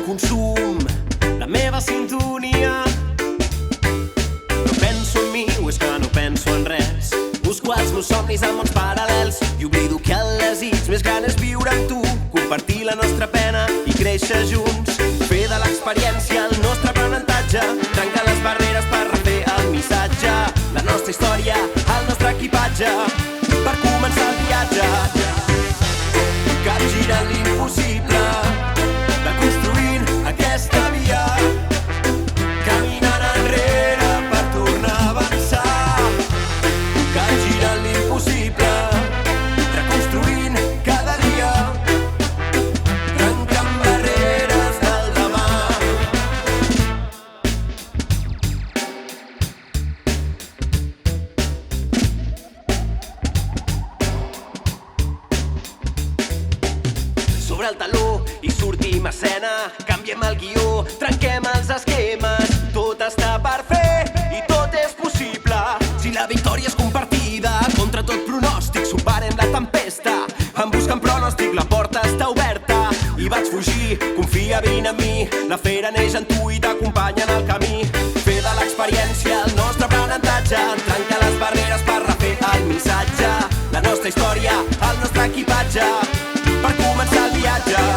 consum, la meva sintonia. No penso en mi, o és que no penso en res. Busco els meus somnis en mons paral·lels i oblido que el desig més gran és viure amb tu, compartir la nostra pena i créixer junts, fer de l'experiència el nostre aprenentatge, trencar les barreres per refer el missatge, la nostra història, el nostre equipatge, per començar el viatge. Capgirant l'impossible, deconstruint aquesta via, caminant enrere per tornar a avançar. Capgirant l'impossible, reconstruint cada dia, trencant barreres del demà. Sobre el taló i sortim a escena, canviem el guió, trenquem els esquemes. Tot està per fer i tot és possible si la victòria és compartida. Contra tot pronòstic superem la tempesta, em busquen pronòstic, la porta està oberta i vaig fugir, confia, vine amb mi. La fera neix en tu i t'acompanya en el camí, fer de l'experiència el nostre aprenentatge, trencar les barreres per refer el missatge, la nostra història, el nostre equipatge, per començar el viatge.